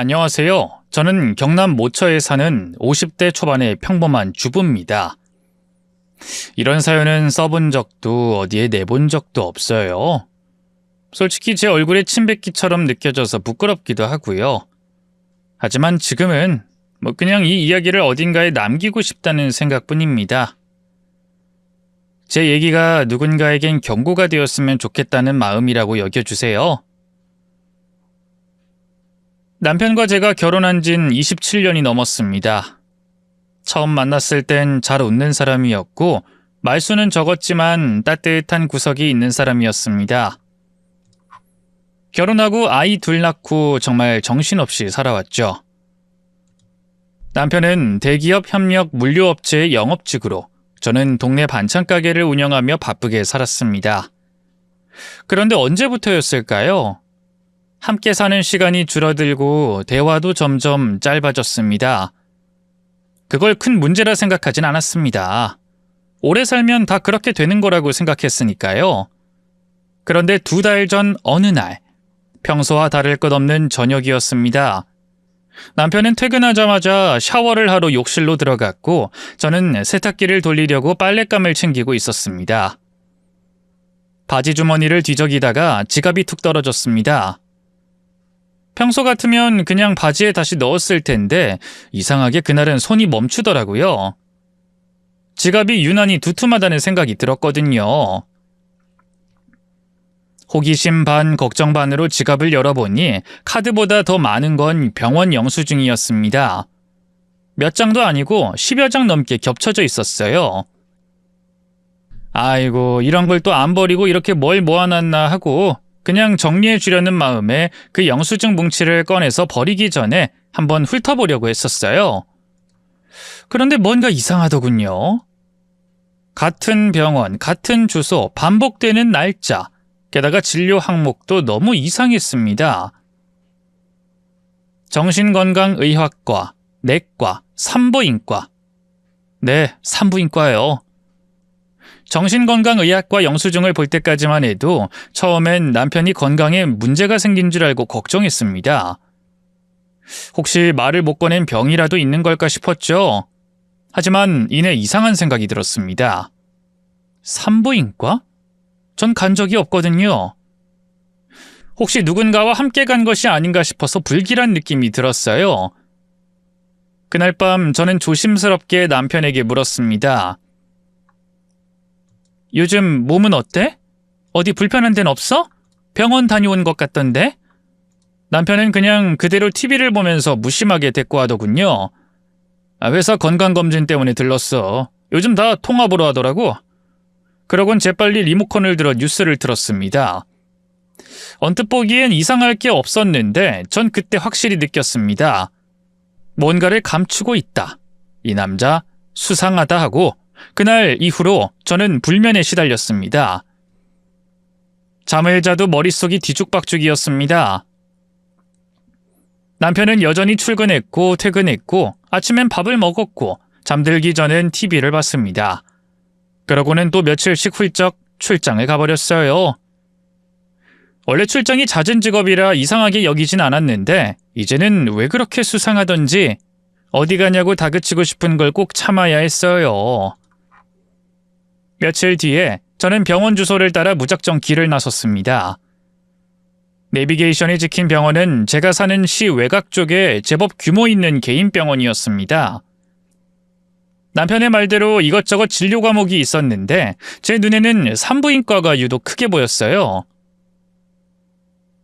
안녕하세요. 저는 경남 모처에 사는 50대 초반의 평범한 주부입니다. 이런 사연은 써본 적도 어디에 내본 적도 없어요. 솔직히 제 얼굴에 침 뱉기처럼 느껴져서 부끄럽기도 하고요. 하지만 지금은 그냥 이 이야기를 어딘가에 남기고 싶다는 생각뿐입니다. 제 얘기가 누군가에겐 경고가 되었으면 좋겠다는 마음이라고 여겨주세요. 남편과 제가 결혼한 지는 27년이 넘었습니다. 처음 만났을 땐 잘 웃는 사람이었고 말수는 적었지만 따뜻한 구석이 있는 사람이었습니다. 결혼하고 아이 둘 낳고 정말 정신없이 살아왔죠. 남편은 대기업 협력 물류업체의 영업직으로, 저는 동네 반찬 가게를 운영하며 바쁘게 살았습니다. 그런데 언제부터였을까요? 함께 사는 시간이 줄어들고 대화도 점점 짧아졌습니다. 그걸 큰 문제라 생각하진 않았습니다. 오래 살면 다 그렇게 되는 거라고 생각했으니까요. 그런데 2달 전 어느 날, 평소와 다를 것 없는 저녁이었습니다. 남편은 퇴근하자마자 샤워를 하러 욕실로 들어갔고 저는 세탁기를 돌리려고 빨랫감을 챙기고 있었습니다. 바지 주머니를 뒤적이다가 지갑이 툭 떨어졌습니다. 평소 같으면 그냥 바지에 다시 넣었을 텐데 이상하게 그날은 손이 멈추더라고요. 지갑이 유난히 두툼하다는 생각이 들었거든요. 호기심 반 걱정 반으로 지갑을 열어보니 카드보다 더 많은 건 병원 영수증이었습니다. 몇 장도 아니고 10여 장 넘게 겹쳐져 있었어요. 아이고, 이런 걸 또 안 버리고 이렇게 뭘 모아놨나 하고 그냥 정리해 주려는 마음에 그 영수증 뭉치를 꺼내서 버리기 전에 한번 훑어보려고 했었어요. 그런데 뭔가 이상하더군요. 같은 병원, 같은 주소, 반복되는 날짜, 게다가 진료 항목도 너무 이상했습니다. 정신건강의학과, 내과, 산부인과. 네, 산부인과요. 정신건강의학과 영수증을 볼 때까지만 해도 처음엔 남편이 건강에 문제가 생긴 줄 알고 걱정했습니다. 혹시 말을 못 꺼낸 병이라도 있는 걸까 싶었죠. 하지만 이내 이상한 생각이 들었습니다. 산부인과? 전 간 적이 없거든요. 혹시 누군가와 함께 간 것이 아닌가 싶어서 불길한 느낌이 들었어요. 그날 밤 저는 조심스럽게 남편에게 물었습니다. 요즘 몸은 어때? 어디 불편한 데는 없어? 병원 다녀온 것 같던데? 남편은 그냥 그대로 TV를 보면서 무심하게 대꾸하더군요. 회사 건강검진 때문에 들렀어. 요즘 다 통합으로 하더라고. 그러곤 재빨리 리모컨을 들어 뉴스를 틀었습니다. 언뜻 보기엔 이상할 게 없었는데 전 그때 확실히 느꼈습니다. 뭔가를 감추고 있다. 이 남자 수상하다 하고 그날 이후로 저는 불면에 시달렸습니다. 잠을 자도 머릿속이 뒤죽박죽이었습니다. 남편은 여전히 출근했고 퇴근했고 아침엔 밥을 먹었고 잠들기 전엔 TV를 봤습니다. 그러고는 또 며칠씩 훌쩍 출장을 가버렸어요. 원래 출장이 잦은 직업이라 이상하게 여기진 않았는데 이제는 왜 그렇게 수상하던지 어디 가냐고 다그치고 싶은 걸 꼭 참아야 했어요. 며칠 뒤에 저는 병원 주소를 따라 무작정 길을 나섰습니다. 내비게이션이 찍힌 병원은 제가 사는 시 외곽 쪽에 제법 규모 있는 개인 병원이었습니다. 남편의 말대로 이것저것 진료 과목이 있었는데 제 눈에는 산부인과가 유독 크게 보였어요.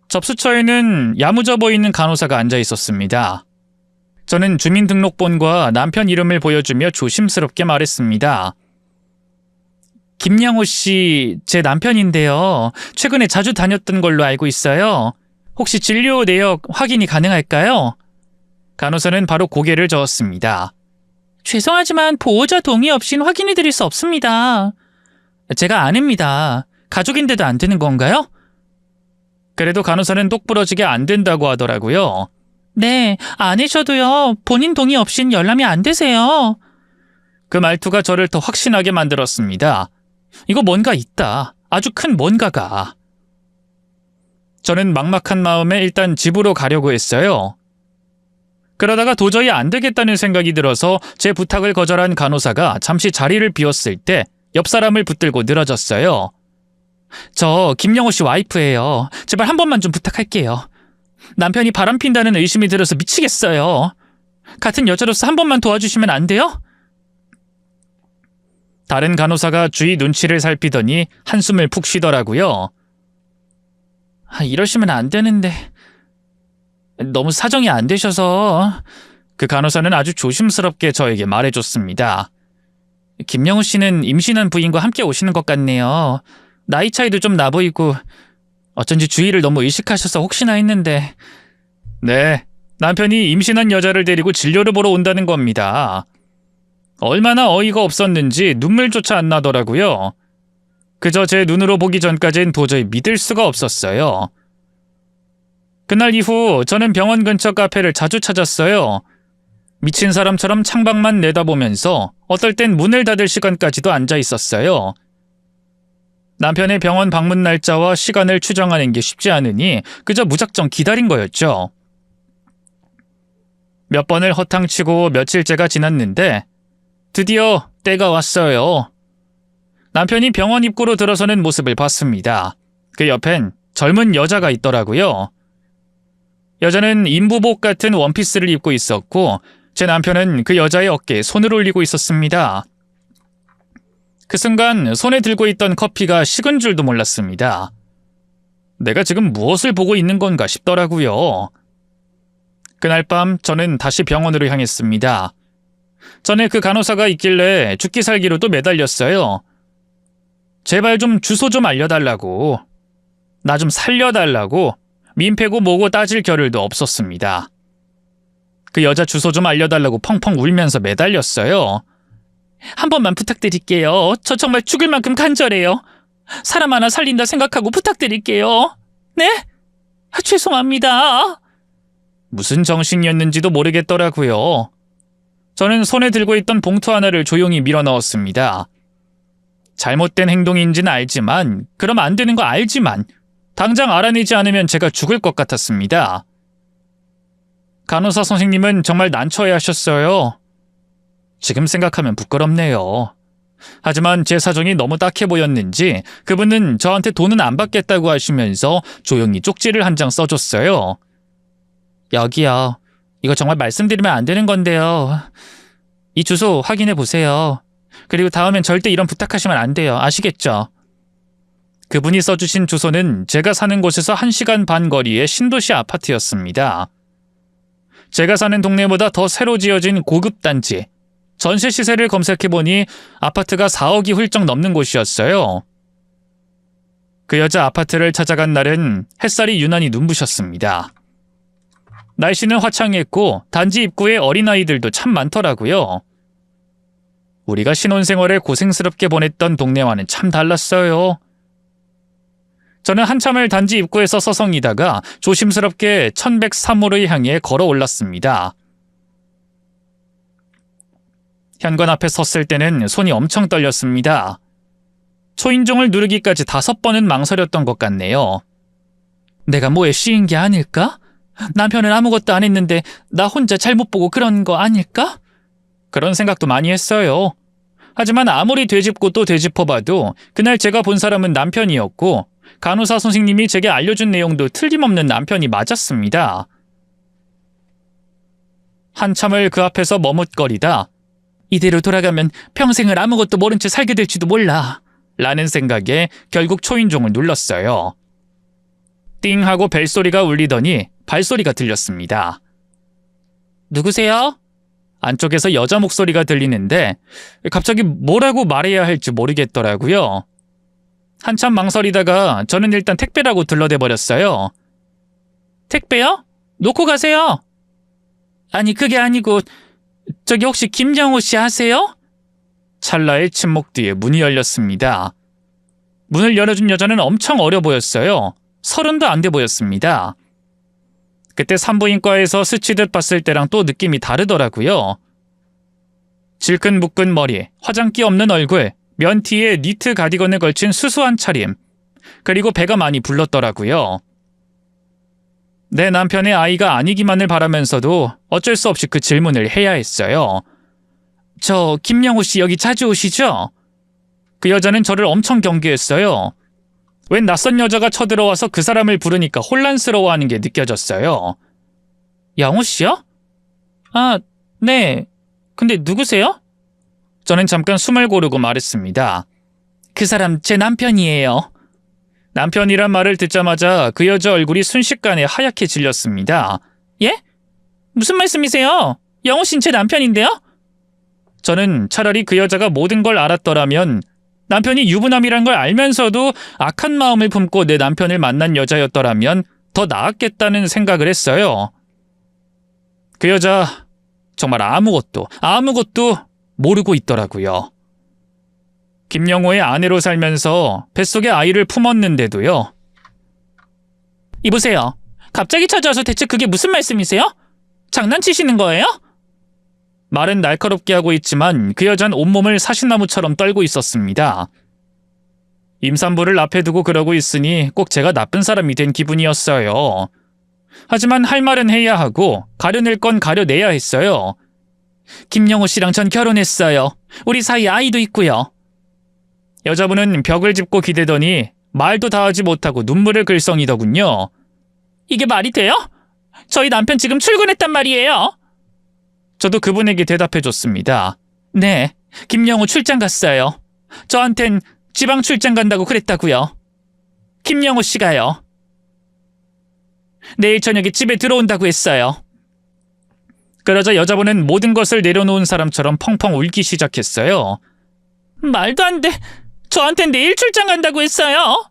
접수처에는 야무져 보이는 간호사가 앉아 있었습니다. 저는 주민등록본과 남편 이름을 보여주며 조심스럽게 말했습니다. 김양호 씨, 제 남편인데요. 최근에 자주 다녔던 걸로 알고 있어요. 혹시 진료 내역 확인이 가능할까요? 간호사는 바로 고개를 저었습니다. 죄송하지만 보호자 동의 없인 확인해 드릴 수 없습니다. 제가 아냅니다. 가족인데도 안 되는 건가요? 그래도 간호사는 똑부러지게 안 된다고 하더라고요. 네, 아내셔도요. 본인 동의 없인 열람이 안 되세요. 그 말투가 저를 더 확신하게 만들었습니다. 이거 뭔가 있다. 아주 큰 뭔가가. 저는 막막한 마음에 일단 집으로 가려고 했어요. 그러다가 도저히 안 되겠다는 생각이 들어서 제 부탁을 거절한 간호사가 잠시 자리를 비웠을 때 옆 사람을 붙들고 늘어졌어요. 저 김영호 씨 와이프예요. 제발 한 번만 좀 부탁할게요. 남편이 바람핀다는 의심이 들어서 미치겠어요. 같은 여자로서 한 번만 도와주시면 안 돼요? 다른 간호사가 주위 눈치를 살피더니 한숨을 푹 쉬더라고요. 이러시면 안 되는데 너무 사정이 안 되셔서. 그 간호사는 아주 조심스럽게 저에게 말해줬습니다. 김영우 씨는 임신한 부인과 함께 오시는 것 같네요. 나이 차이도 좀 나 보이고 어쩐지 주위를 너무 의식하셔서 혹시나 했는데. 네, 남편이 임신한 여자를 데리고 진료를 보러 온다는 겁니다. 얼마나 어이가 없었는지 눈물조차 안 나더라고요. 그저 제 눈으로 보기 전까진 도저히 믿을 수가 없었어요. 그날 이후 저는 병원 근처 카페를 자주 찾았어요. 미친 사람처럼 창밖만 내다보면서 어떨 땐 문을 닫을 시간까지도 앉아 있었어요. 남편의 병원 방문 날짜와 시간을 추정하는 게 쉽지 않으니 그저 무작정 기다린 거였죠. 몇 번을 허탕치고 며칠째가 지났는데 드디어 때가 왔어요. 남편이 병원 입구로 들어서는 모습을 봤습니다. 그 옆엔 젊은 여자가 있더라고요. 여자는 인부복 같은 원피스를 입고 있었고 제 남편은 그 여자의 어깨에 손을 올리고 있었습니다. 그 순간 손에 들고 있던 커피가 식은 줄도 몰랐습니다. 내가 지금 무엇을 보고 있는 건가 싶더라고요. 그날 밤 저는 다시 병원으로 향했습니다. 전에 그 간호사가 있길래 죽기 살기로 또 매달렸어요. 제발 좀 주소 좀 알려달라고. 나 좀 살려달라고. 민폐고 뭐고 따질 겨를도 없었습니다. 그 여자 주소 좀 알려달라고 펑펑 울면서 매달렸어요. 한 번만 부탁드릴게요. 저 정말 죽을 만큼 간절해요. 사람 하나 살린다 생각하고 부탁드릴게요. 네? 죄송합니다. 무슨 정신이었는지도 모르겠더라고요. 저는 손에 들고 있던 봉투 하나를 조용히 밀어 넣었습니다. 잘못된 행동인지는 알지만, 그럼 안 되는 거 알지만 당장 알아내지 않으면 제가 죽을 것 같았습니다. 간호사 선생님은 정말 난처해하셨어요. 지금 생각하면 부끄럽네요. 하지만 제 사정이 너무 딱해 보였는지 그분은 저한테 돈은 안 받겠다고 하시면서 조용히 쪽지를 한 장 써줬어요. 여기요. 이거 정말 말씀드리면 안 되는 건데요. 이 주소 확인해 보세요. 그리고 다음엔 절대 이런 부탁하시면 안 돼요. 아시겠죠? 그분이 써주신 주소는 제가 사는 곳에서 1시간 반 거리의 신도시 아파트였습니다. 제가 사는 동네보다 더 새로 지어진 고급 단지, 전세 시세를 검색해보니 아파트가 4억이 훌쩍 넘는 곳이었어요. 그 여자 아파트를 찾아간 날은 햇살이 유난히 눈부셨습니다. 날씨는 화창했고 단지 입구에 어린아이들도 참 많더라고요. 우리가 신혼생활을 고생스럽게 보냈던 동네와는 참 달랐어요. 저는 한참을 단지 입구에서 서성이다가 조심스럽게 1103호를 향해 걸어 올랐습니다. 현관 앞에 섰을 때는 손이 엄청 떨렸습니다. 초인종을 누르기까지 5번은 망설였던 것 같네요. 내가 뭐에 씌인 게 아닐까? 남편은 아무것도 안 했는데 나 혼자 잘못 보고 그런 거 아닐까? 그런 생각도 많이 했어요. 하지만 아무리 되짚고 또 되짚어봐도 그날 제가 본 사람은 남편이었고 간호사 선생님이 제게 알려준 내용도 틀림없는 남편이 맞았습니다. 한참을 그 앞에서 머뭇거리다 이대로 돌아가면 평생을 아무것도 모른 채 살게 될지도 몰라 라는 생각에 결국 초인종을 눌렀어요. 띵 하고 벨소리가 울리더니 발소리가 들렸습니다. 누구세요? 안쪽에서 여자 목소리가 들리는데 갑자기 뭐라고 말해야 할지 모르겠더라고요. 한참 망설이다가 저는 일단 택배라고 둘러대버렸어요. 택배요? 놓고 가세요. 아니 그게 아니고 저기 혹시 김영호 씨 아세요? 찰나의 침묵 뒤에 문이 열렸습니다. 문을 열어준 여자는 엄청 어려 보였어요. 30도 안 돼 보였습니다. 그때 산부인과에서 스치듯 봤을 때랑 또 느낌이 다르더라고요. 질끈 묶은 머리, 화장기 없는 얼굴, 면티에 니트 가디건을 걸친 수수한 차림, 그리고 배가 많이 불렀더라고요. 내 남편의 아이가 아니기만을 바라면서도 어쩔 수 없이 그 질문을 해야 했어요. 저 김영호 씨 여기 자주 오시죠? 그 여자는 저를 엄청 경계했어요. 웬 낯선 여자가 쳐들어와서 그 사람을 부르니까 혼란스러워하는 게 느껴졌어요. 영호 씨요? 아, 네. 근데 누구세요? 저는 잠깐 숨을 고르고 말했습니다. 그 사람 제 남편이에요. 남편이란 말을 듣자마자 그 여자 얼굴이 순식간에 하얗게 질렸습니다. 예? 무슨 말씀이세요? 영호 씨는 제 남편인데요? 저는 차라리 그 여자가 모든 걸 알았더라면 남편이 유부남이란 걸 알면서도 악한 마음을 품고 내 남편을 만난 여자였더라면 더 나았겠다는 생각을 했어요. 그 여자 정말 아무것도 모르고 있더라고요. 김영호의 아내로 살면서 뱃속에 아이를 품었는데도요. 이보세요. 갑자기 찾아와서 대체 그게 무슨 말씀이세요? 장난치시는 거예요? 말은 날카롭게 하고 있지만 그 여자는 온몸을 사시나무처럼 떨고 있었습니다. 임산부를 앞에 두고 그러고 있으니 꼭 제가 나쁜 사람이 된 기분이었어요. 하지만 할 말은 해야 하고 가려낼 건 가려내야 했어요. 김영호 씨랑 전 결혼했어요. 우리 사이 아이도 있고요. 여자분은 벽을 짚고 기대더니 말도 다 하지 못하고 눈물을 글썽이더군요. 이게 말이 돼요? 저희 남편 지금 출근했단 말이에요. 저도 그분에게 대답해줬습니다. 네, 김영호 출장 갔어요. 저한텐 지방 출장 간다고 그랬다고요. 김영호 씨가요. 내일 저녁에 집에 들어온다고 했어요. 그러자 여자분은 모든 것을 내려놓은 사람처럼 펑펑 울기 시작했어요. 말도 안 돼. 저한텐 내일 출장 간다고 했어요.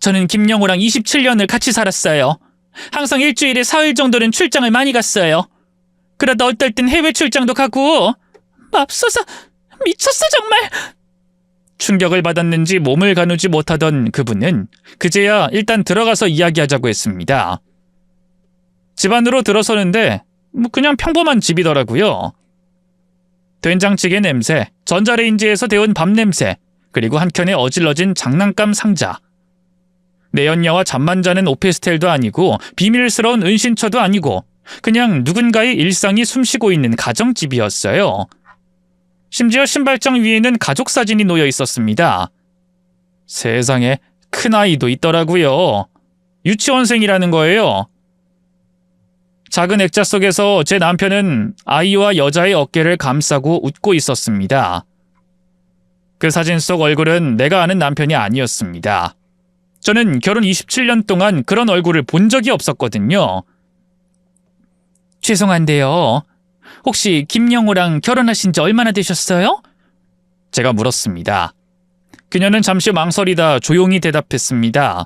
저는 김영호랑 27년을 같이 살았어요. 항상 일주일에 사흘 정도는 출장을 많이 갔어요. 그러다 어떨 땐 해외 출장도 가고. 맙소사, 미쳤어 정말. 충격을 받았는지 몸을 가누지 못하던 그분은 그제야 일단 들어가서 이야기하자고 했습니다. 집 안으로 들어서는데 그냥 평범한 집이더라고요. 된장찌개 냄새, 전자레인지에서 데운 밥 냄새, 그리고 한켠에 어질러진 장난감 상자. 내연녀와 잠만 자는 오피스텔도 아니고 비밀스러운 은신처도 아니고 그냥 누군가의 일상이 숨쉬고 있는 가정집이었어요. 심지어 신발장 위에는 가족 사진이 놓여 있었습니다. 세상에 큰아이도 있더라고요. 유치원생이라는 거예요. 작은 액자 속에서 제 남편은 아이와 여자의 어깨를 감싸고 웃고 있었습니다. 그 사진 속 얼굴은 내가 아는 남편이 아니었습니다. 저는 결혼 27년 동안 그런 얼굴을 본 적이 없었거든요. 죄송한데요. 혹시 김영호랑 결혼하신 지 얼마나 되셨어요? 제가 물었습니다. 그녀는 잠시 망설이다 조용히 대답했습니다.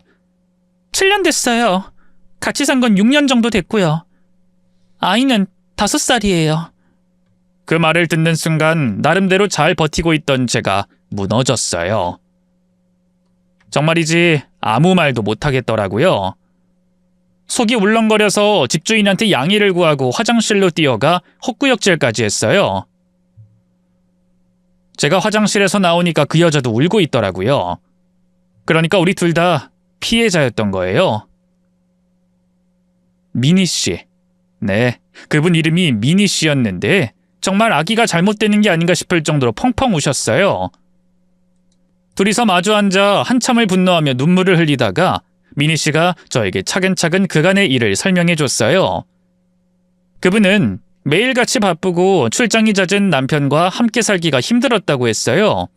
7년 됐어요. 같이 산 건 6년 정도 됐고요. 아이는 5살이에요. 그 말을 듣는 순간 나름대로 잘 버티고 있던 제가 무너졌어요. 정말이지 아무 말도 못하겠더라고요. 속이 울렁거려서 집주인한테 양해를 구하고 화장실로 뛰어가 헛구역질까지 했어요. 제가 화장실에서 나오니까 그 여자도 울고 있더라고요. 그러니까 우리 둘 다 피해자였던 거예요. 미니 씨. 네, 그분 이름이 미니 씨였는데 정말 아기가 잘못되는 게 아닌가 싶을 정도로 펑펑 우셨어요. 둘이서 마주 앉아 한참을 분노하며 눈물을 흘리다가 미니 씨가 저에게 차근차근 그간의 일을 설명해 줬어요. 그분은 매일같이 바쁘고 출장이 잦은 남편과 함께 살기가 힘들었다고 했어요.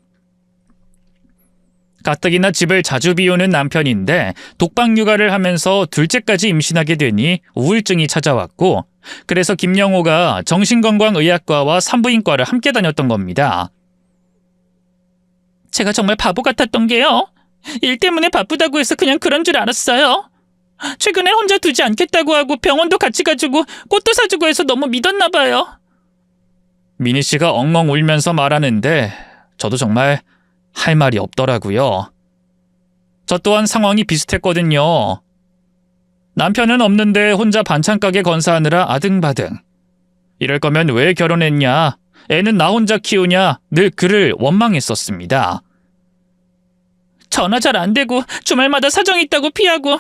가뜩이나 집을 자주 비우는 남편인데 독박 육아를 하면서 둘째까지 임신하게 되니 우울증이 찾아왔고 그래서 김영호가 정신건강의학과와 산부인과를 함께 다녔던 겁니다. 제가 정말 바보 같았던 게요. 일 때문에 바쁘다고 해서 그냥 그런 줄 알았어요. 최근에 혼자 두지 않겠다고 하고 병원도 같이 가주고 꽃도 사주고 해서 너무 믿었나 봐요. 미니 씨가 엉엉 울면서 말하는데 저도 정말 할 말이 없더라고요. 저 또한 상황이 비슷했거든요. 남편은 없는데 혼자 반찬 가게 건사하느라 아등바등. 이럴 거면 왜 결혼했냐? 애는 나 혼자 키우냐? 늘 그를 원망했었습니다. 전화 잘 안 되고 주말마다 사정이 있다고 피하고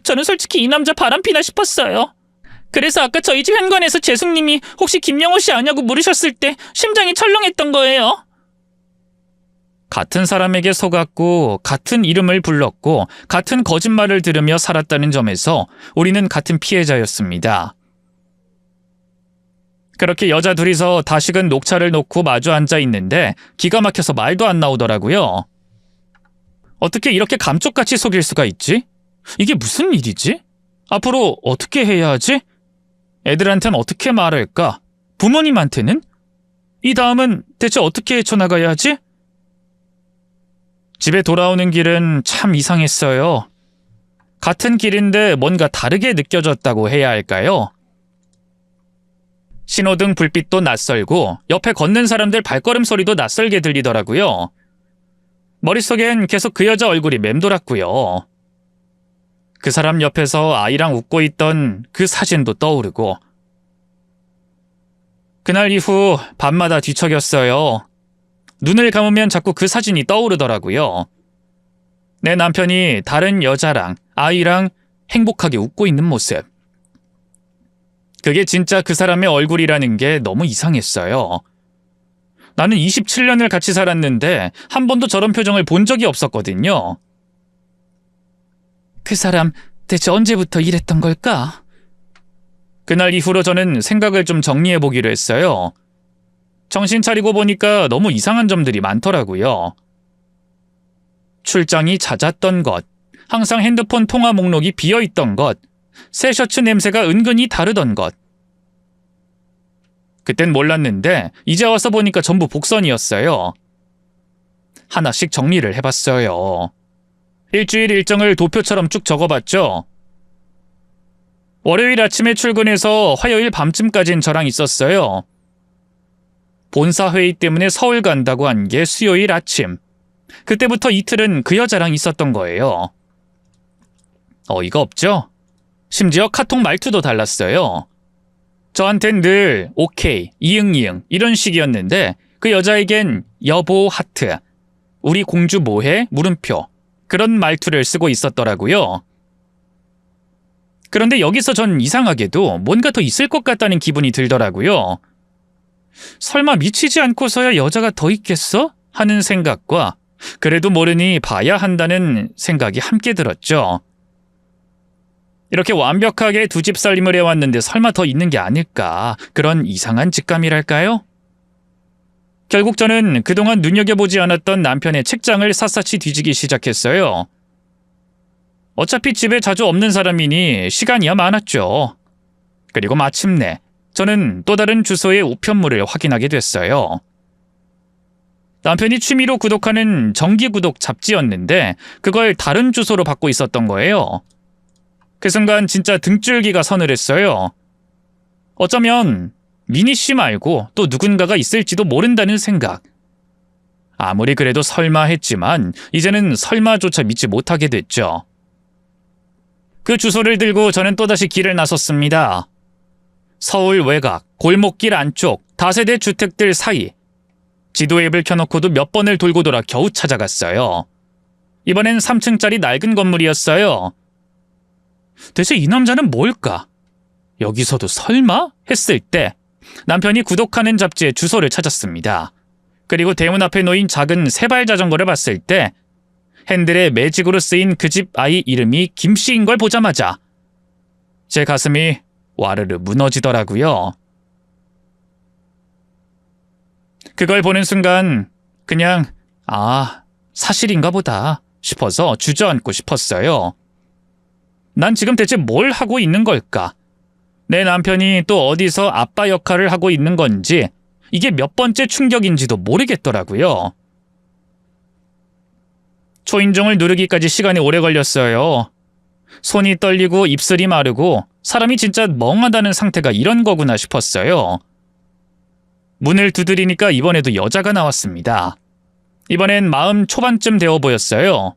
저는 솔직히 이 남자 바람피나 싶었어요. 그래서 아까 저희 집 현관에서 재숙님이 혹시 김영호 씨 아냐고 물으셨을 때 심장이 철렁했던 거예요. 같은 사람에게 속았고 같은 이름을 불렀고 같은 거짓말을 들으며 살았다는 점에서 우리는 같은 피해자였습니다. 그렇게 여자 둘이서 다시금 녹차를 놓고 마주 앉아 있는데 기가 막혀서 말도 안 나오더라고요. 어떻게 이렇게 감쪽같이 속일 수가 있지? 이게 무슨 일이지? 앞으로 어떻게 해야 하지? 애들한테는 어떻게 말할까? 부모님한테는? 이 다음은 대체 어떻게 헤쳐나가야 하지? 집에 돌아오는 길은 참 이상했어요. 같은 길인데 뭔가 다르게 느껴졌다고 해야 할까요? 신호등 불빛도 낯설고 옆에 걷는 사람들 발걸음 소리도 낯설게 들리더라고요. 머릿속엔 계속 그 여자 얼굴이 맴돌았고요. 그 사람 옆에서 아이랑 웃고 있던 그 사진도 떠오르고 그날 이후 밤마다 뒤척였어요. 눈을 감으면 자꾸 그 사진이 떠오르더라고요. 내 남편이 다른 여자랑 아이랑 행복하게 웃고 있는 모습. 그게 진짜 그 사람의 얼굴이라는 게 너무 이상했어요. 나는 27년을 같이 살았는데 한 번도 저런 표정을 본 적이 없었거든요. 그 사람 대체 언제부터 이랬던 걸까? 그날 이후로 저는 생각을 좀 정리해보기로 했어요. 정신 차리고 보니까 너무 이상한 점들이 많더라고요. 출장이 잦았던 것, 항상 핸드폰 통화 목록이 비어있던 것, 새 셔츠 냄새가 은근히 다르던 것. 그땐 몰랐는데 이제 와서 보니까 전부 복선이었어요. 하나씩 정리를 해봤어요. 일주일 일정을 도표처럼 쭉 적어봤죠. 월요일 아침에 출근해서 화요일 밤쯤까진 저랑 있었어요. 본사회의 때문에 서울 간다고 한 게 수요일 아침. 그때부터 이틀은 그 여자랑 있었던 거예요. 어이가 없죠? 심지어 카톡 말투도 달랐어요. 저한텐 늘 오케이, 이응이응 이런 식이었는데 그 여자에겐 여보 하트, 우리 공주 뭐해? 물음표 그런 말투를 쓰고 있었더라고요. 그런데 여기서 전 이상하게도 뭔가 더 있을 것 같다는 기분이 들더라고요. 설마 미치지 않고서야 여자가 더 있겠어? 하는 생각과 그래도 모르니 봐야 한다는 생각이 함께 들었죠. 이렇게 완벽하게 두 집 살림을 해왔는데 설마 더 있는 게 아닐까, 그런 이상한 직감이랄까요? 결국 저는 그동안 눈여겨보지 않았던 남편의 책장을 샅샅이 뒤지기 시작했어요. 어차피 집에 자주 없는 사람이니 시간이야 많았죠. 그리고 마침내 저는 또 다른 주소의 우편물을 확인하게 됐어요. 남편이 취미로 구독하는 정기구독 잡지였는데 그걸 다른 주소로 받고 있었던 거예요. 그 순간 진짜 등줄기가 서늘했어요. 어쩌면 미니 씨 말고 또 누군가가 있을지도 모른다는 생각. 아무리 그래도 설마 했지만 이제는 설마조차 믿지 못하게 됐죠. 그 주소를 들고 저는 또다시 길을 나섰습니다. 서울 외곽, 골목길 안쪽, 다세대 주택들 사이. 지도 앱을 켜놓고도 몇 번을 돌고 돌아 겨우 찾아갔어요. 이번엔 3층짜리 낡은 건물이었어요. 대체 이 남자는 뭘까? 여기서도 설마? 했을 때 남편이 구독하는 잡지의 주소를 찾았습니다. 그리고 대문 앞에 놓인 작은 세발 자전거를 봤을 때 핸들에 매직으로 쓰인 그 집 아이 이름이 김씨인 걸 보자마자 제 가슴이 와르르 무너지더라고요. 그걸 보는 순간 그냥 사실인가 보다 싶어서 주저앉고 싶었어요. 난 지금 대체 뭘 하고 있는 걸까? 내 남편이 또 어디서 아빠 역할을 하고 있는 건지 이게 몇 번째 충격인지도 모르겠더라고요. 초인종을 누르기까지 시간이 오래 걸렸어요. 손이 떨리고 입술이 마르고 사람이 진짜 멍하다는 상태가 이런 거구나 싶었어요. 문을 두드리니까 이번에도 여자가 나왔습니다. 이번엔 40 초반쯤 되어 보였어요.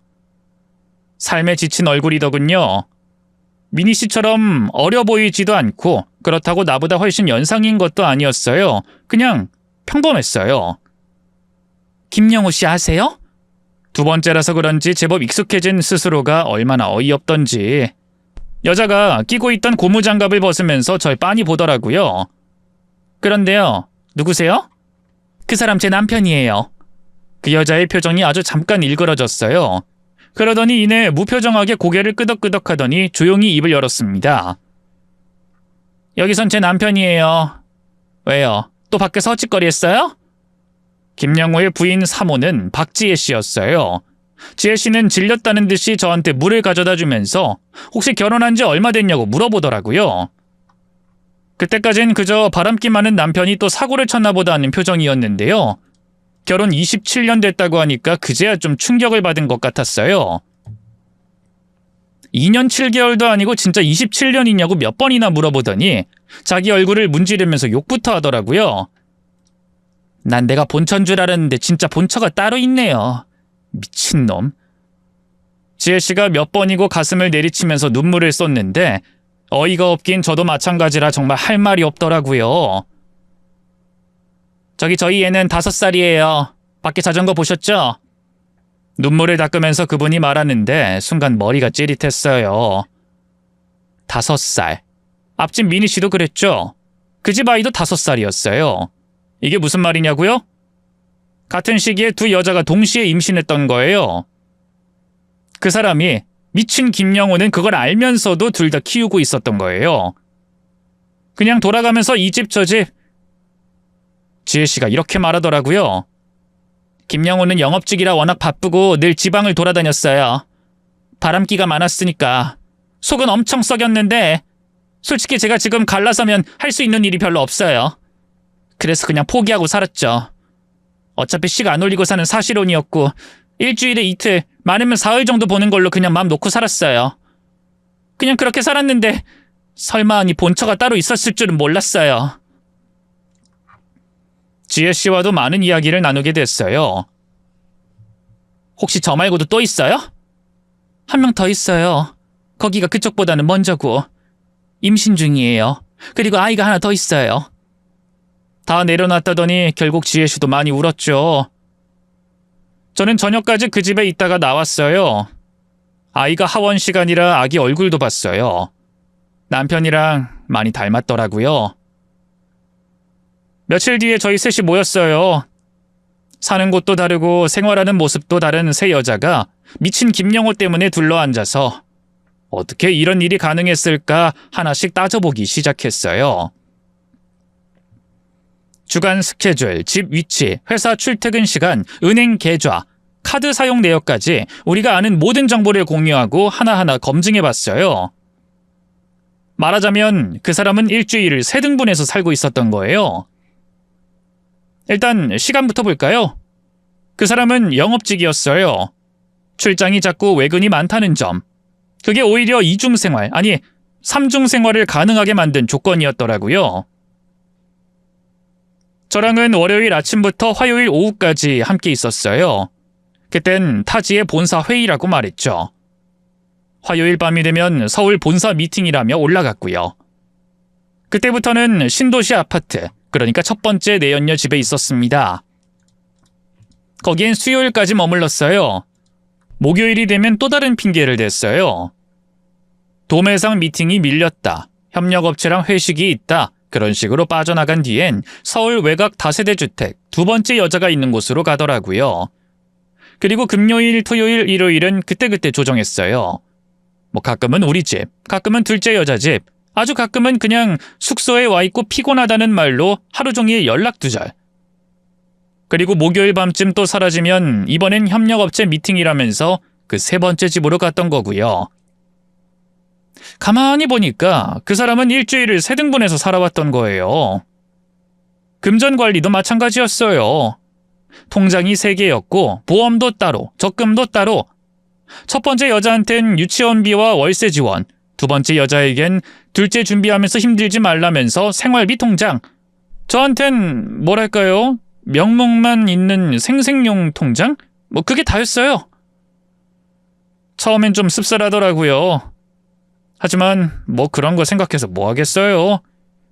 삶에 지친 얼굴이더군요. 미니 씨처럼 어려 보이지도 않고 그렇다고 나보다 훨씬 연상인 것도 아니었어요. 그냥 평범했어요. 김영호 씨 아세요? 두 번째라서 그런지 제법 익숙해진 스스로가 얼마나 어이없던지 여자가 끼고 있던 고무장갑을 벗으면서 절 빤히 보더라고요. 그런데요, 누구세요? 그 사람 제 남편이에요. 그 여자의 표정이 아주 잠깐 일그러졌어요. 그러더니 이내 무표정하게 고개를 끄덕끄덕 하더니 조용히 입을 열었습니다. 여기선 제 남편이에요. 왜요? 또 밖에서 헛짓거리 했어요? 김영호의 부인 사모는 박지혜 씨였어요. 지혜 씨는 질렸다는 듯이 저한테 물을 가져다 주면서 혹시 결혼한 지 얼마 됐냐고 물어보더라고요. 그때까진 그저 바람기 많은 남편이 또 사고를 쳤나 보다 하는 표정이었는데요. 결혼 27년 됐다고 하니까 그제야 좀 충격을 받은 것 같았어요. 2년 7개월도 아니고 진짜 27년이냐고 몇 번이나 물어보더니 자기 얼굴을 문지르면서 욕부터 하더라고요. 난 내가 본처인 줄 알았는데 진짜 본처가 따로 있네요. 미친놈. 지혜 씨가 몇 번이고 가슴을 내리치면서 눈물을 쏟는데 어이가 없긴 저도 마찬가지라 정말 할 말이 없더라고요. 저희 애는 5살이에요. 밖에 자전거 보셨죠? 눈물을 닦으면서 그분이 말하는데 순간 머리가 찌릿했어요. 5살. 앞집 미니 씨도 그랬죠? 그 집 아이도 5살이었어요. 이게 무슨 말이냐고요? 같은 시기에 두 여자가 동시에 임신했던 거예요. 그 사람이 미친 김영호는 그걸 알면서도 둘 다 키우고 있었던 거예요. 그냥 돌아가면서 이 집 저 집. 지혜 씨가 이렇게 말하더라고요. 김영호는 영업직이라 워낙 바쁘고 늘 지방을 돌아다녔어요. 바람기가 많았으니까. 속은 엄청 썩였는데 솔직히 제가 지금 갈라서면 할 수 있는 일이 별로 없어요. 그래서 그냥 포기하고 살았죠. 어차피 식 안 올리고 사는 사실혼이었고 일주일에 이틀, 많으면 사흘 정도 보는 걸로 그냥 마음 놓고 살았어요. 그냥 그렇게 살았는데 설마 이 본처가 따로 있었을 줄은 몰랐어요. 지혜 씨와도 많은 이야기를 나누게 됐어요. 혹시 저 말고도 또 있어요? 한 명 더 있어요. 거기가 그쪽보다는 먼저고. 임신 중이에요. 그리고 아이가 하나 더 있어요. 다 내려놨다더니 결국 지혜 씨도 많이 울었죠. 저는 저녁까지 그 집에 있다가 나왔어요. 아이가 하원 시간이라 아기 얼굴도 봤어요. 남편이랑 많이 닮았더라고요. 며칠 뒤에 저희 셋이 모였어요. 사는 곳도 다르고 생활하는 모습도 다른 세 여자가 미친 김영호 때문에 둘러앉아서 어떻게 이런 일이 가능했을까 하나씩 따져보기 시작했어요. 주간 스케줄, 집 위치, 회사 출퇴근 시간, 은행 계좌, 카드 사용 내역까지 우리가 아는 모든 정보를 공유하고 하나하나 검증해봤어요. 말하자면 그 사람은 일주일을 3등분해서 살고 있었던 거예요. 일단 시간부터 볼까요? 그 사람은 영업직이었어요. 출장이 잦고 외근이 많다는 점. 그게 오히려 이중생활, 아니 3중생활을 가능하게 만든 조건이었더라고요. 저랑은 월요일 아침부터 화요일 오후까지 함께 있었어요. 그땐 타지의 본사 회의라고 말했죠. 화요일 밤이 되면 서울 본사 미팅이라며 올라갔고요. 그때부터는 신도시 아파트, 그러니까 첫 번째 내연녀 집에 있었습니다. 거기엔 수요일까지 머물렀어요. 목요일이 되면 또 다른 핑계를 댔어요. 도매상 미팅이 밀렸다. 협력업체랑 회식이 있다. 그런 식으로 빠져나간 뒤엔 서울 외곽 다세대 주택 2번째 여자가 있는 곳으로 가더라고요. 그리고 금요일, 토요일, 일요일은 그때그때 조정했어요. 뭐 가끔은 우리 집, 가끔은 둘째 여자 집, 아주 가끔은 그냥 숙소에 와 있고 피곤하다는 말로 하루 종일 연락두절. 그리고 목요일 밤쯤 또 사라지면 이번엔 협력업체 미팅이라면서 그 3번째 집으로 갔던 거고요. 가만히 보니까 그 사람은 일주일을 3등분해서 살아왔던 거예요. 금전 관리도 마찬가지였어요. 통장이 3개였고 보험도 따로, 적금도 따로. 첫 번째 여자한텐 유치원비와 월세 지원, 두 번째 여자에겐 둘째 준비하면서 힘들지 말라면서 생활비 통장. 저한텐 뭐랄까요? 명목만 있는 생생용 통장? 뭐 그게 다였어요. 처음엔 좀 씁쓸하더라고요. 하지만 뭐 그런 거 생각해서 뭐 하겠어요.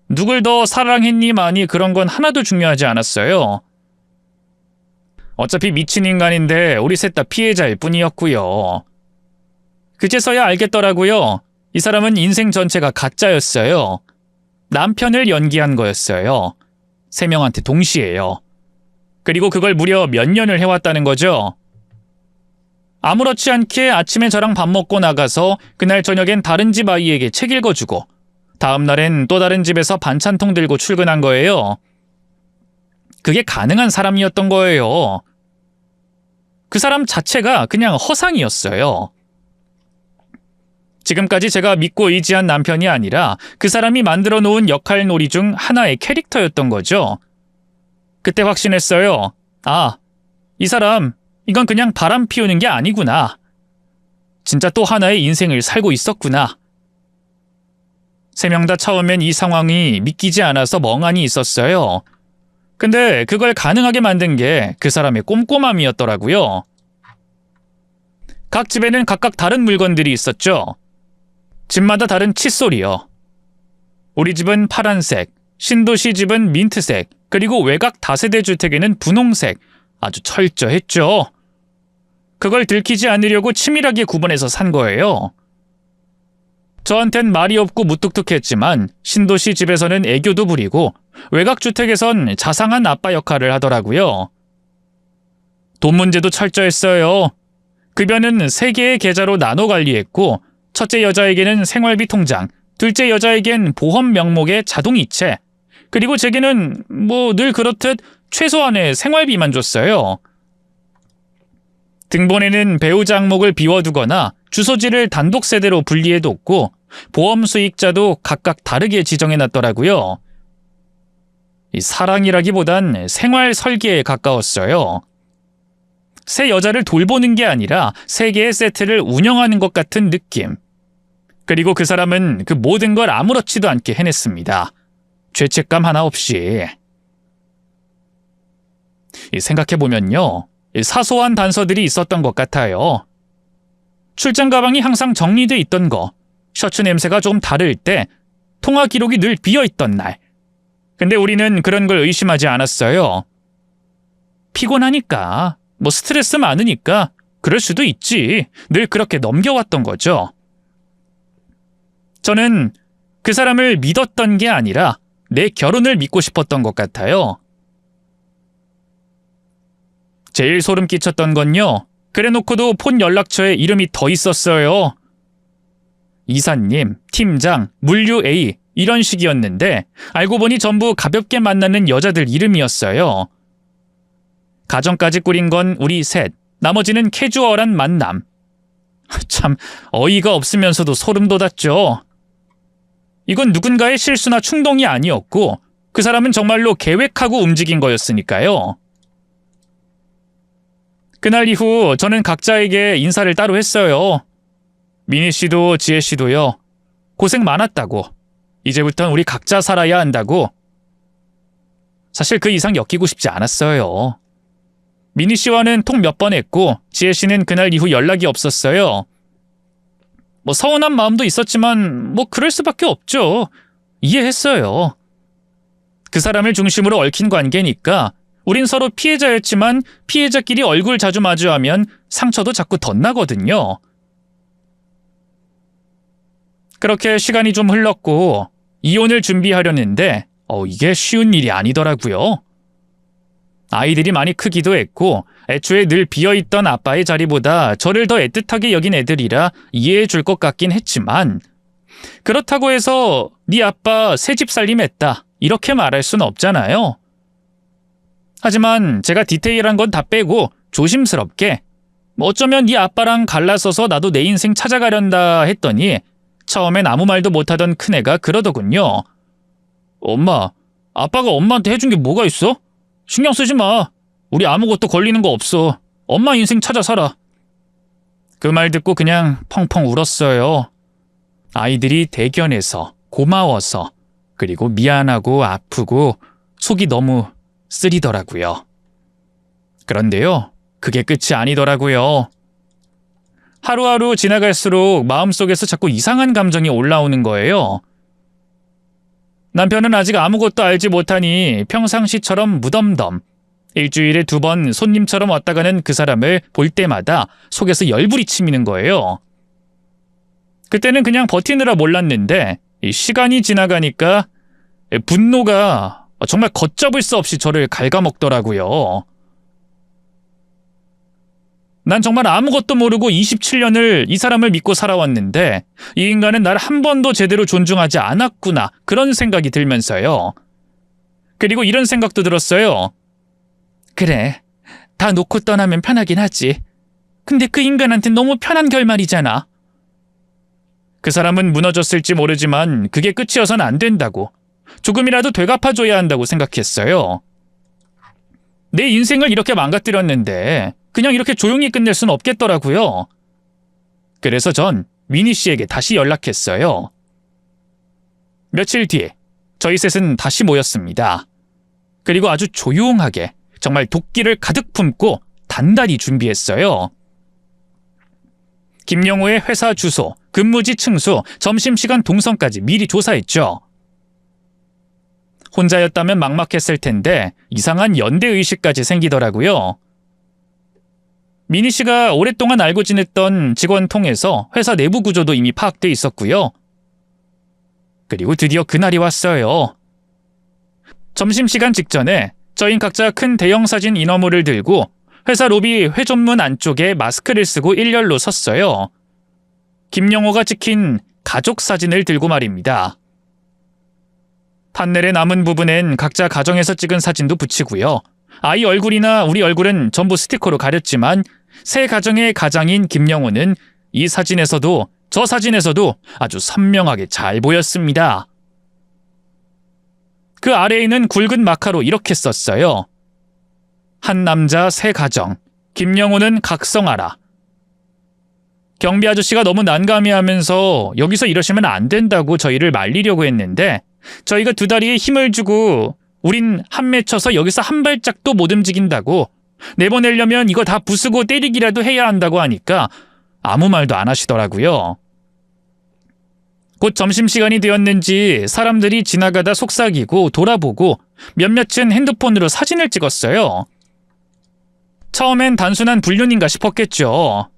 누굴 더 사랑했니만이 그런 건 하나도 중요하지 않았어요. 어차피 미친 인간인데 우리 셋 다 피해자일 뿐이었고요. 그제서야 알겠더라고요. 이 사람은 인생 전체가 가짜였어요. 남편을 연기한 거였어요. 3명한테 동시에요. 그리고 그걸 무려 몇 년을 해왔다는 거죠. 아무렇지 않게 아침에 저랑 밥 먹고 나가서 그날 저녁엔 다른 집 아이에게 책 읽어주고 다음 날엔 또 다른 집에서 반찬통 들고 출근한 거예요. 그게 가능한 사람이었던 거예요. 그 사람 자체가 그냥 허상이었어요. 지금까지 제가 믿고 의지한 남편이 아니라 그 사람이 만들어 놓은 역할놀이 중 하나의 캐릭터였던 거죠. 그때 확신했어요. 아, 이 사람, 이건 그냥 바람 피우는 게 아니구나. 진짜 또 하나의 인생을 살고 있었구나. 3명 다 처음엔 이 상황이 믿기지 않아서 멍하니 있었어요. 근데 그걸 가능하게 만든 게 그 사람의 꼼꼼함이었더라고요. 각 집에는 각각 다른 물건들이 있었죠. 집마다 다른 칫솔이요. 우리 집은 파란색, 신도시 집은 민트색, 그리고 외곽 다세대 주택에는 분홍색. 아주 철저했죠. 그걸 들키지 않으려고 치밀하게 구분해서 산 거예요. 저한텐 말이 없고 무뚝뚝했지만 신도시 집에서는 애교도 부리고 외곽 주택에선 자상한 아빠 역할을 하더라고요. 돈 문제도 철저했어요. 급여는 3개의 계좌로 나눠 관리했고 첫째 여자에게는 생활비 통장, 둘째 여자에겐 보험 명목의 자동이체, 그리고 제게는 늘 그렇듯 최소한의 생활비만 줬어요. 등본에는 배우자 항목을 비워두거나 주소지를 단독 세대로 분리해뒀고 보험 수익자도 각각 다르게 지정해놨더라고요. 이 사랑이라기보단 생활 설계에 가까웠어요. 새 여자를 돌보는 게 아니라 3개의 세트를 운영하는 것 같은 느낌. 그리고 그 사람은 그 모든 걸 아무렇지도 않게 해냈습니다. 죄책감 하나 없이. 생각해보면요. 사소한 단서들이 있었던 것 같아요. 출장 가방이 항상 정리돼 있던 거, 셔츠 냄새가 조금 다를 때, 통화 기록이 늘 비어있던 날. 근데 우리는 그런 걸 의심하지 않았어요. 피곤하니까, 스트레스 많으니까 그럴 수도 있지. 늘 그렇게 넘겨왔던 거죠. 저는 그 사람을 믿었던 게 아니라 내 결혼을 믿고 싶었던 것 같아요. 제일 소름 끼쳤던 건요. 그래놓고도 폰 연락처에 이름이 더 있었어요. 이사님, 팀장, 물류 A 이런 식이었는데 알고 보니 전부 가볍게 만나는 여자들 이름이었어요. 가정까지 꾸린 건 우리 셋, 나머지는 캐주얼한 만남. 참 어이가 없으면서도 소름 돋았죠. 이건 누군가의 실수나 충동이 아니었고 그 사람은 정말로 계획하고 움직인 거였으니까요. 그날 이후 저는 각자에게 인사를 따로 했어요. 미니 씨도 지혜 씨도요. 고생 많았다고. 이제부턴 우리 각자 살아야 한다고. 사실 그 이상 엮이고 싶지 않았어요. 미니 씨와는 통 몇 번 했고 지혜 씨는 그날 이후 연락이 없었어요. 서운한 마음도 있었지만 그럴 수밖에 없죠. 이해했어요. 그 사람을 중심으로 얽힌 관계니까 우린 서로 피해자였지만 피해자끼리 얼굴 자주 마주하면 상처도 자꾸 덧나거든요. 그렇게 시간이 좀 흘렀고 이혼을 준비하려는데 이게 쉬운 일이 아니더라고요. 아이들이 많이 크기도 했고 애초에 늘 비어있던 아빠의 자리보다 저를 더 애틋하게 여긴 애들이라 이해해 줄 것 같긴 했지만 그렇다고 해서 네 아빠 새집 살림했다 이렇게 말할 순 없잖아요. 하지만 제가 디테일한 건 다 빼고 조심스럽게 어쩌면 네 아빠랑 갈라서서 나도 내 인생 찾아가련다 했더니 처음엔 아무 말도 못하던 큰애가 그러더군요. 엄마, 아빠가 엄마한테 해준 게 뭐가 있어? 신경 쓰지 마. 우리 아무것도 걸리는 거 없어. 엄마 인생 찾아 살아. 그 말 듣고 그냥 펑펑 울었어요. 아이들이 대견해서, 고마워서, 그리고 미안하고 아프고 속이 너무 쓰리더라고요. 그런데요, 그게 끝이 아니더라고요. 하루하루 지나갈수록 마음속에서 자꾸 이상한 감정이 올라오는 거예요. 남편은 아직 아무것도 알지 못하니 평상시처럼 무덤덤. 일주일에 2번 손님처럼 왔다 가는 그 사람을 볼 때마다 속에서 열불이 치미는 거예요. 그때는 그냥 버티느라 몰랐는데 이 시간이 지나가니까 분노가 정말 걷잡을 수 없이 저를 갉아먹더라고요. 난 정말 아무것도 모르고 27년을 이 사람을 믿고 살아왔는데 이 인간은 날 한 번도 제대로 존중하지 않았구나, 그런 생각이 들면서요. 그리고 이런 생각도 들었어요. 그래, 다 놓고 떠나면 편하긴 하지. 근데 그 인간한테 너무 편한 결말이잖아. 그 사람은 무너졌을지 모르지만 그게 끝이어선 안 된다고, 조금이라도 되갚아줘야 한다고 생각했어요. 내 인생을 이렇게 망가뜨렸는데 그냥 이렇게 조용히 끝낼 순 없겠더라고요. 그래서 전 미니 씨에게 다시 연락했어요. 며칠 뒤에 저희 셋은 다시 모였습니다. 그리고 아주 조용하게, 정말 도끼를 가득 품고 단단히 준비했어요. 김영호의 회사 주소, 근무지 층수, 점심시간 동선까지 미리 조사했죠. 혼자였다면 막막했을 텐데 이상한 연대의식까지 생기더라고요. 미니 씨가 오랫동안 알고 지냈던 직원 통해서 회사 내부 구조도 이미 파악돼 있었고요. 그리고 드디어 그날이 왔어요. 점심시간 직전에 저희는 각자 큰 대형 사진 인어물을 들고 회사 로비 회전문 안쪽에 마스크를 쓰고 일렬로 섰어요. 김영호가 찍힌 가족 사진을 들고 말입니다. 판넬의 남은 부분엔 각자 가정에서 찍은 사진도 붙이고요. 아이 얼굴이나 우리 얼굴은 전부 스티커로 가렸지만 새 가정의 가장인 김영호는 이 사진에서도 저 사진에서도 아주 선명하게 잘 보였습니다. 그 아래에는 굵은 마카로 이렇게 썼어요. 한 남자 새 가정, 김영호는 각성하라. 경비 아저씨가 너무 난감해하면서 여기서 이러시면 안 된다고 저희를 말리려고 했는데 저희가 두 다리에 힘을 주고 우린 한 맺혀서 여기서 한 발짝도 못 움직인다고, 내보내려면 이거 다 부수고 때리기라도 해야 한다고 하니까 아무 말도 안 하시더라고요. 곧 점심시간이 되었는지 사람들이 지나가다 속삭이고 돌아보고 몇몇은 핸드폰으로 사진을 찍었어요. 처음엔 단순한 불륜인가 싶었겠죠.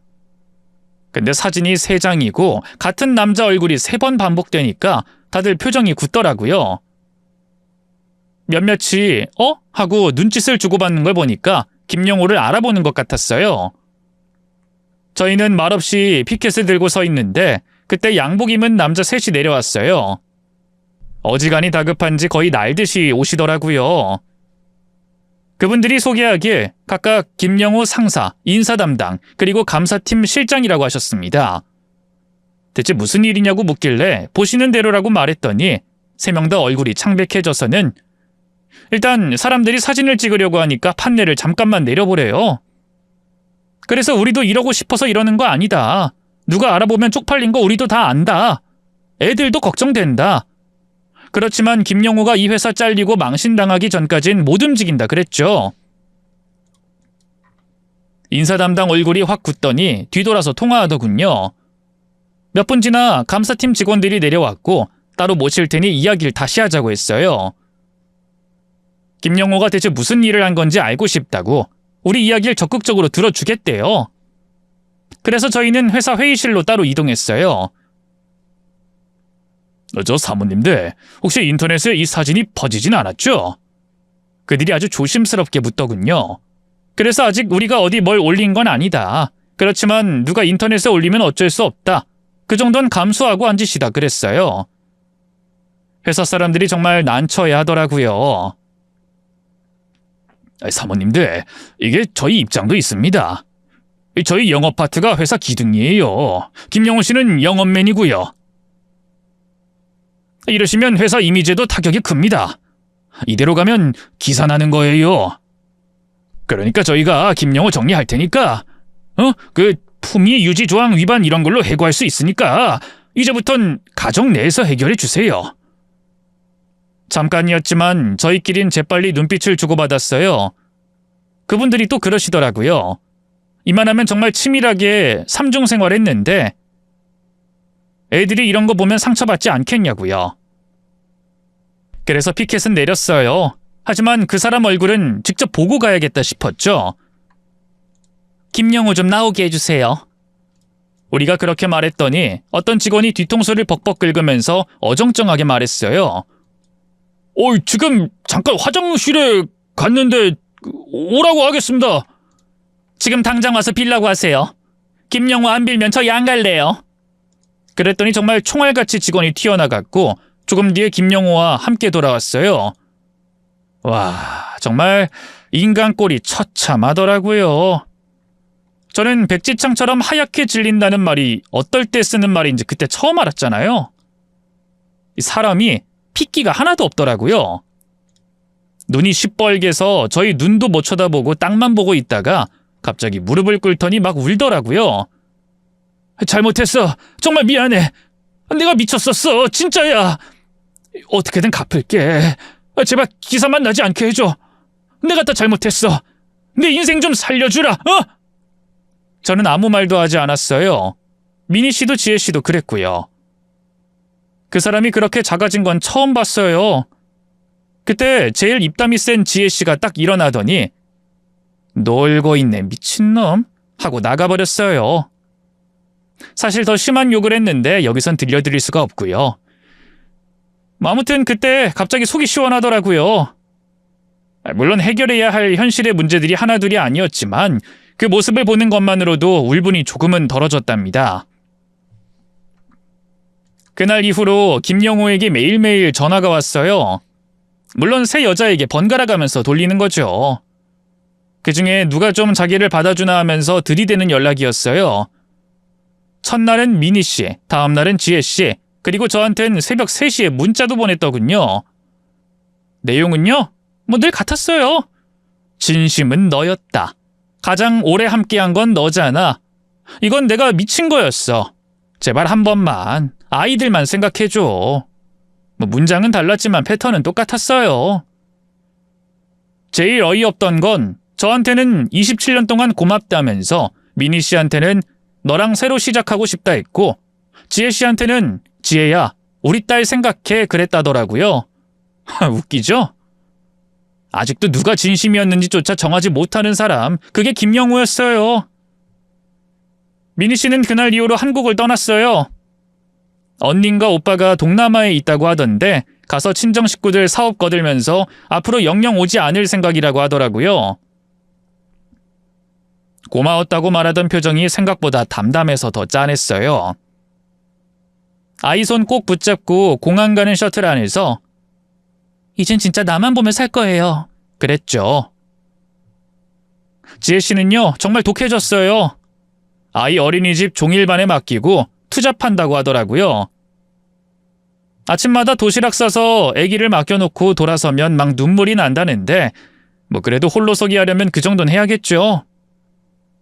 근데 사진이 3장이고 같은 남자 얼굴이 3번 반복되니까 다들 표정이 굳더라고요. 몇몇이 하고 눈짓을 주고받는 걸 보니까 김영호를 알아보는 것 같았어요. 저희는 말없이 피켓을 들고 서 있는데 그때 양복 입은 남자 셋이 내려왔어요. 어지간히 다급한지 거의 날듯이 오시더라고요. 그분들이 소개하기에 각각 김영호 상사, 인사 담당, 그리고 감사팀 실장이라고 하셨습니다. 대체 무슨 일이냐고 묻길래 보시는 대로라고 말했더니 3명 다 얼굴이 창백해져서는 일단 사람들이 사진을 찍으려고 하니까 판넬을 잠깐만 내려보래요. 그래서 우리도 이러고 싶어서 이러는 거 아니다. 누가 알아보면 쪽팔린 거 우리도 다 안다. 애들도 걱정된다. 그렇지만 김영호가 이 회사 잘리고 망신당하기 전까진 못 움직인다 그랬죠. 인사 담당 얼굴이 확 굳더니 뒤돌아서 통화하더군요. 몇 분 지나 감사팀 직원들이 내려왔고 따로 모실 테니 이야기를 다시 하자고 했어요. 김영호가 대체 무슨 일을 한 건지 알고 싶다고 우리 이야기를 적극적으로 들어주겠대요. 그래서 저희는 회사 회의실로 따로 이동했어요. 저 사모님들, 혹시 인터넷에 이 사진이 퍼지진 않았죠? 그들이 아주 조심스럽게 묻더군요. 그래서 아직 우리가 어디 뭘 올린 건 아니다. 그렇지만 누가 인터넷에 올리면 어쩔 수 없다. 그 정도는 감수하고 한 짓이다 그랬어요. 회사 사람들이 정말 난처해 하더라고요. 사모님들, 이게 저희 입장도 있습니다. 저희 영업 파트가 회사 기둥이에요. 김영호 씨는 영업맨이고요. 이러시면 회사 이미지에도 타격이 큽니다. 이대로 가면 기사 나는 거예요. 그러니까 저희가 김영호 정리할 테니까 그 품위 유지 조항 위반 이런 걸로 해고할 수 있으니까 이제부턴 가정 내에서 해결해 주세요. 잠깐이었지만 저희끼린 재빨리 눈빛을 주고받았어요. 그분들이 또 그러시더라고요. 이만하면 정말 치밀하게 삼중 생활했는데 애들이 이런 거 보면 상처받지 않겠냐고요. 그래서 피켓은 내렸어요. 하지만 그 사람 얼굴은 직접 보고 가야겠다 싶었죠. 김영호 좀 나오게 해주세요. 우리가 그렇게 말했더니 어떤 직원이 뒤통수를 벅벅 긁으면서 어정쩡하게 말했어요. 지금 잠깐 화장실에 갔는데 오라고 하겠습니다. 지금 당장 와서 빌라고 하세요. 김영호 안 빌면 저 양 갈래요. 그랬더니 정말 총알같이 직원이 튀어나갔고 조금 뒤에 김영호와 함께 돌아왔어요. 와, 정말 인간 꼴이 처참하더라고요. 저는 백지창처럼 하얗게 질린다는 말이 어떨 때 쓰는 말인지 그때 처음 알았잖아요. 사람이 핏기가 하나도 없더라고요. 눈이 시뻘개서 저희 눈도 못 쳐다보고 땅만 보고 있다가 갑자기 무릎을 꿇더니 막 울더라고요. 잘못했어. 정말 미안해. 내가 미쳤었어. 진짜야. 어떻게든 갚을게. 제발 기사만 나지 않게 해줘. 내가 다 잘못했어. 내 인생 좀 살려주라. 저는 아무 말도 하지 않았어요. 미니 씨도 지혜 씨도 그랬고요. 그 사람이 그렇게 작아진 건 처음 봤어요. 그때 제일 입담이 센 지혜 씨가 딱 일어나더니 놀고 있네 미친놈 하고 나가버렸어요. 사실 더 심한 욕을 했는데 여기선 들려드릴 수가 없고요. 아무튼 그때 갑자기 속이 시원하더라고요. 물론 해결해야 할 현실의 문제들이 하나둘이 아니었지만 그 모습을 보는 것만으로도 울분이 조금은 덜어졌답니다. 그날 이후로 김영호에게 매일매일 전화가 왔어요. 물론 새 여자에게 번갈아 가면서 돌리는 거죠. 그중에 누가 좀 자기를 받아주나 하면서 들이대는 연락이었어요. 첫날은 미니 씨, 다음 날은 지혜 씨, 그리고 저한텐 새벽 3시에 문자도 보냈더군요. 내용은요? 늘 같았어요. 진심은 너였다. 가장 오래 함께한 건 너잖아. 이건 내가 미친 거였어. 제발 한 번만 아이들만 생각해줘. 문장은 달랐지만 패턴은 똑같았어요. 제일 어이없던 건 저한테는 27년 동안 고맙다면서 미니 씨한테는 너랑 새로 시작하고 싶다 했고 지혜 씨한테는 지혜야 우리 딸 생각해 그랬다더라고요. 웃기죠? 아직도 누가 진심이었는지조차 정하지 못하는 사람, 그게 김영호였어요. 미니 씨는 그날 이후로 한국을 떠났어요. 언니인가 오빠가 동남아에 있다고 하던데 가서 친정 식구들 사업 거들면서 앞으로 영영 오지 않을 생각이라고 하더라고요. 고마웠다고 말하던 표정이 생각보다 담담해서 더 짠했어요. 아이 손 꼭 붙잡고 공항 가는 셔틀 안에서 이젠 진짜 나만 보면 살 거예요. 그랬죠. 지혜 씨는요, 정말 독해졌어요. 아이 어린이집 종일반에 맡기고 투잡한다고 하더라고요. 아침마다 도시락 싸서 아기를 맡겨놓고 돌아서면 막 눈물이 난다는데 그래도 홀로서기 하려면 그 정도는 해야겠죠.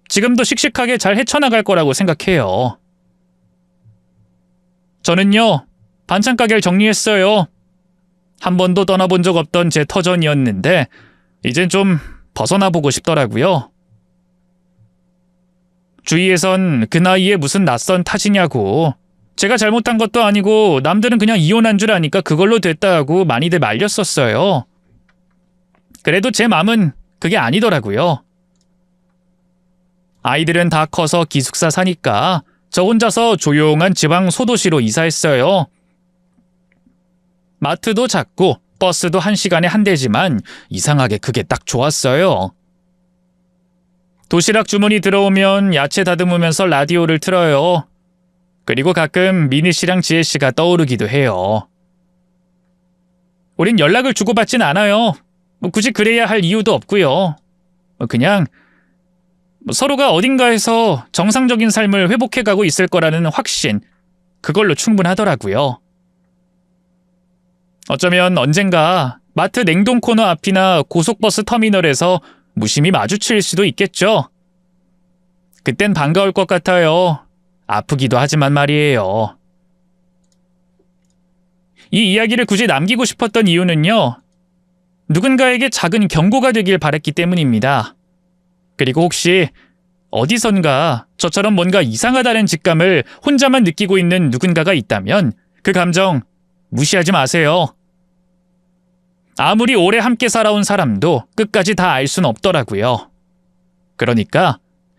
지금도 씩씩하게 잘 헤쳐나갈 거라고 생각해요. 저는요, 반찬 가게를 정리했어요. 한 번도 떠나본 적 없던 제 터전이었는데 이젠 좀 벗어나보고 싶더라고요. 주위에선 그 나이에 무슨 낯선 타지냐고, 제가 잘못한 것도 아니고 남들은 그냥 이혼한 줄 아니까 그걸로 됐다고 많이들 말렸었어요. 그래도 제 맘은 그게 아니더라고요. 아이들은 다 커서 기숙사 사니까 저 혼자서 조용한 지방 소도시로 이사했어요. 마트도 작고 버스도 1시간에 한 대지만 이상하게 그게 딱 좋았어요. 도시락 주문이 들어오면 야채 다듬으면서 라디오를 틀어요. 그리고 가끔 미니 씨랑 지혜 씨가 떠오르기도 해요. 우린 연락을 주고받진 않아요. 굳이 그래야 할 이유도 없고요. 그냥 서로가 어딘가에서 정상적인 삶을 회복해가고 있을 거라는 확신, 그걸로 충분하더라고요. 어쩌면 언젠가 마트 냉동 코너 앞이나 고속버스 터미널에서 무심히 마주칠 수도 있겠죠. 그땐 반가울 것 같아요. 아프기도 하지만 말이에요. 이 이야기를 굳이 남기고 싶었던 이유는요, 누군가에게 작은 경고가 되길 바랬기 때문입니다. 그리고 혹시 어디선가 저처럼 뭔가 이상하다는 직감을 혼자만 느끼고 있는 누군가가 있다면 그 감정 무시하지 마세요. 아무리 오래 함께 살아온 사람도 끝까지 다 알 순 없더라고요. 그러니까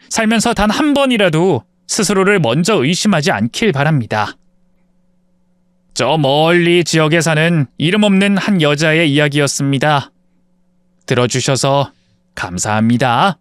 살면서 단 한 번이라도 스스로를 먼저 의심하지 않길 바랍니다. 저 멀리 지역에 사는 이름 없는 한 여자의 이야기였습니다. 들어주셔서 감사합니다.